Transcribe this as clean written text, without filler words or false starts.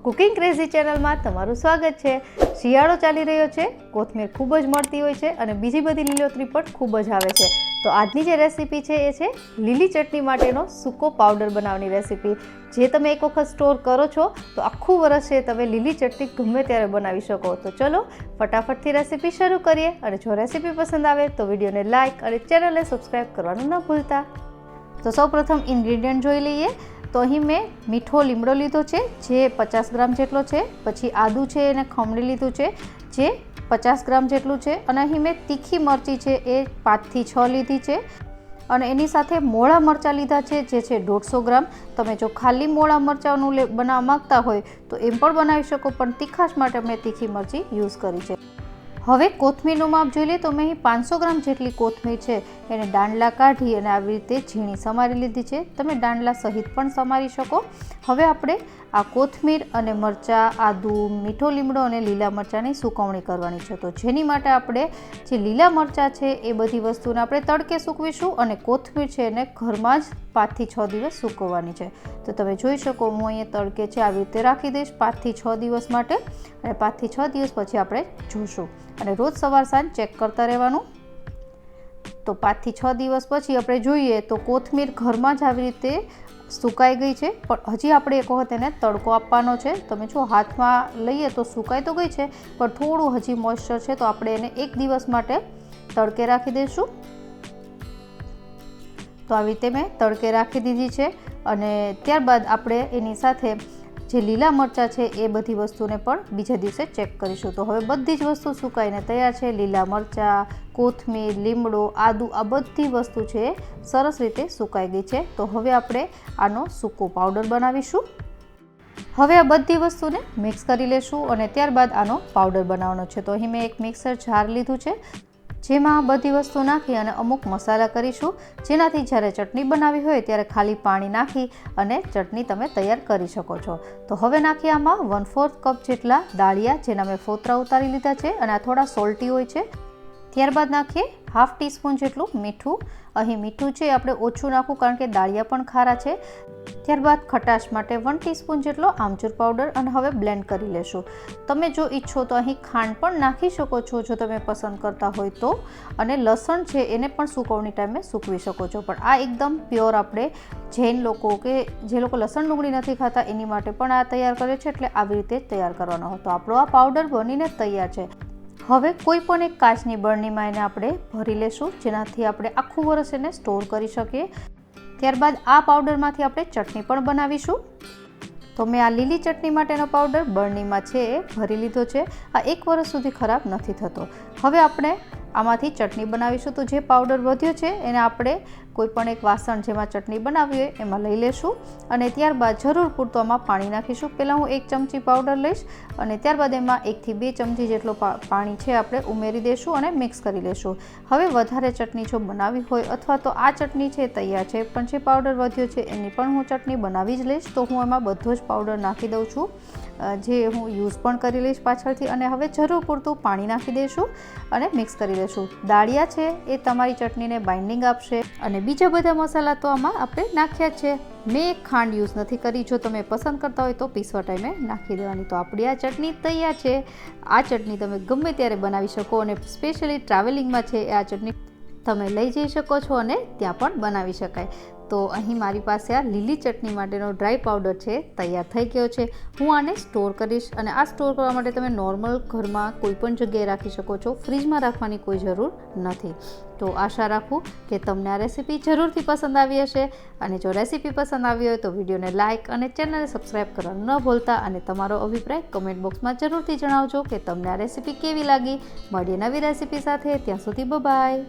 Cooking crazy ચેનલમાં તમારું સ્વાગત છે। શિયાળો ચાલી રહ્યો છે, કોથમીર ખૂબ જ મળતી હોય છે અને બીજી બધી લીલોતરી પણ ખૂબ જ આવે છે। તો આજની જે રેસીપી છે એ છે લીલી ચટણી માટેનો સૂકો પાવડર બનાવવાની રેસીપી, જે તમે એક વખત સ્ટોર કરો છો તો આખું વર્ષ છે તમે લીલી ચટણી ગમે ત્યારે બનાવી શકો। તો ચલો ફટાફટથી રેસીપી શરૂ કરીએ અને જો રેસીપી પસંદ આવે તો વિડીયોને લાઇક અને ચેનલને સબસ્ક્રાઈબ કરવાનું ન ભૂલતા। તો સૌપ્રથમ ઇન્ગ્રીડિયન્ટ જોઈ લઈએ। તો અહીં મેં મીઠો લીમડો લીધો છે જે 50 ગ્રામ જેટલો છે, પછી આદું છે એને ખમણી લીધું છે જે 50 ગ્રામ જેટલું છે, અને અહીં મેં તીખી મરચી છે એ 5 થી 6 લીધી છે, અને એની સાથે મોળા મરચાં લીધા છે જે છે 150 ગ્રામ। તમે જો ખાલી મોળા મરચાંનું બનાવવા માગતા હોય તો એમ પણ બનાવી શકો, પણ તીખાશ માટે મેં તીખી મરચી યુઝ કરી છે। હવે કોથમીરનું માપ જોઈ લઈએ તો મેં અહીં 500 ગ્રામ જેટલી કોથમીર છે એને દાંડલા કાઢી અને આવી રીતે ઝીણી સમારી લીધી છે। તમે દાંડલા સહિત પણ સમારી શકો। હવે આપણે આ કોથમીર અને મરચાં, આદું, મીઠો લીમડો અને લીલા મરચાંની સુકવણી કરવાની છે। તો જેની માટે આપણે જે લીલા મરચાં છે એ બધી વસ્તુને આપણે તડકે સૂકવીશું, અને કોથમીર છે એને ઘરમાં જ 5 થી 6 દિવસ સૂકવવાની છે। તો તમે જોઈ શકો હું અહીંયા તડકે છે આવી રીતે રાખી દઈશ 5 થી 6 દિવસ માટે, અને 5 થી 6 દિવસ પછી આપણે જોશું, અને રોજ સવાર સાંજ ચેક કરતા રહેવાનું। તો 5 થી 6 દિવસ પછી આપણે જોઈએ તો કોથમીર ઘરમાં જ આવી રીતે સુકાઈ ગઈ છે, પણ હજી આપણે એક વખત એને તડકો આપવાનો છે। તમે જો હાથમાં લઈએ તો સુકાઈ તો ગઈ છે, પણ થોડું હજી મોઇસ્ચર છે, તો આપણે એને 1 દિવસ માટે તડકે રાખી દઈશું। તો આવી રીતે મેં તડકે રાખી દીધી છે, અને ત્યારબાદ આપણે એની સાથે જે લીલા મરચાં છે એ બધી વસ્તુને પણ બીજા દિવસે ચેક કરીશું। તો હવે બધી જ વસ્તુ સુકાઈને તૈયાર છે। લીલા મરચાં, કોથમીર, લીમડો, આદું, આ બધી વસ્તુ છે એ સરસ રીતે સુકાઈ ગઈ છે। તો હવે આપણે આનો સૂકો પાવડર બનાવીશું। હવે આ બધી વસ્તુને મિક્સ કરી લેશું અને ત્યારબાદ આનો પાવડર બનાવવાનો છે। તો અહીં મેં એક મિક્સર જાર લીધું છે જેમાં બધી વસ્તુ નાખી અને અમુક મસાલા કરીશું, જેનાથી જ્યારે ચટણી બનાવી હોય ત્યારે ખાલી પાણી નાખી અને ચટણી તમે તૈયાર કરી શકો છો। તો હવે નાખીએ આમાં 1/4 કપ જેટલા દાળિયા, જેના મેં ફોતરા ઉતારી લીધા છે અને આ થોડા સોલ્ટી હોય છે। ત્યારબાદ નાખીએ ½ ટીસ્પૂન જેટલું મીઠું। અહીં મીઠું છે આપણે ઓછું નાખવું કારણ કે દાળિયા પણ ખારા છે। ત્યારબાદ ખટાશ માટે 1 ટીસ્પૂન જેટલો આમચૂર પાવડર, અને હવે બ્લેન્ડ કરી લેશું। તમે જો ઈચ્છો તો અહીં ખાંડ પણ નાખી શકો છો જો તમે પસંદ કરતા હોય તો, અને લસણ છે એને પણ સુકવણી ટાઈમે સૂકવી શકો છો, પણ આ એકદમ પ્યોર આપણે જૈન લોકો કે જે લોકો લસણ ડુંગળી નથી ખાતા એની માટે પણ આ તૈયાર કરે છે, એટલે આવી રીતે તૈયાર કરવાનો હોય। તો આપણો આ પાવડર બનીને તૈયાર છે। હવે કોઈ પણ એક કાચની બરણીમાં એને આપણે ભરી લેશું, જેનાથી આપણે આખું વર્ષ એને સ્ટોર કરી શકીએ। ત્યારબાદ આ પાવડરમાંથી આપણે ચટણી પણ બનાવીશું। તો મેં આ લીલી ચટણી માટેનો પાવડર બરણીમાં છે એ ભરી લીધો છે। આ 1 વર્ષ સુધી ખરાબ નથી થતો। હવે આપણે આમાંથી ચટણી બનાવીશું। તો જે પાવડર વધ્યો છે એને આપણે કોઈ પણ એક વાસણ જેમાં ચટણી બનાવી હોય એમાં લઈ લેશું, અને ત્યારબાદ જરૂર પૂરતું આમાં પાણી નાખીશું। પહેલાં હું 1 ચમચી પાવડર લઈશ અને ત્યારબાદ એમાં 1 થી 2 ચમચી જેટલો પાણી છે આપણે ઉમેરી દઈશું અને મિક્સ કરી લેશું। હવે વધારે ચટણી જો બનાવી હોય, અથવા તો આ ચટણી છે તૈયાર છે પણ જે પાવડર વધ્યો છે એની પણ હું ચટણી બનાવી જ લઈશ, તો હું એમાં બધો જ પાવડર નાખી દઉં છું, જે હું યુઝ પણ કરી લઈશ પાછળથી। અને હવે જરૂર પૂરતું પાણી નાખી દઈશું અને મિક્સ કરી લઈશું। દાળિયા છે એ તમારી ચટણીને બાઇન્ડિંગ આપશે, અને બીજા બધા મસાલા તો આમાં આપણે નાખ્યા છે। મેં ખાંડ યુઝ નથી કરી, જો તમે પસંદ કરતા હોય તો પીસવા ટાઈમે નાખી દેવાની। તો આપણી આ ચટણી તૈયાર છે। આ ચટણી તમે ગમે ત્યારે બનાવી શકો, અને સ્પેશિયલી ટ્રાવેલિંગમાં છે આ ચટણી તમે લઈ જઈ શકો છો અને ત્યાં પણ બનાવી શકાય। તો અહીં મારી પાસે આ લીલી ચટણી માટેનો ડ્રાય પાવડર છે તૈયાર થઈ ગયો છે। હું આને સ્ટોર કરીશ, અને આ સ્ટોર કરવા માટે તમે નોર્મલ ઘરમાં કોઈ પણ જગ્યાએ રાખી શકો છો, ફ્રીજમાં રાખવાની કોઈ જરૂર નથી। તો આશા રાખું કે તમને આ રેસીપી જરૂરથી પસંદ આવી હશે, અને જો રેસીપી પસંદ આવી હોય તો વિડીયોને લાઇક અને ચેનલને સબસ્ક્રાઈબ કરવાનું ન ભૂલતા, અને તમારો અભિપ્રાય કમેન્ટ બોક્સમાં જરૂરથી જણાવજો કે તમને આ રેસીપી કેવી લાગી। મળીએ નવી રેસીપી સાથે, ત્યાં સુધી બાય।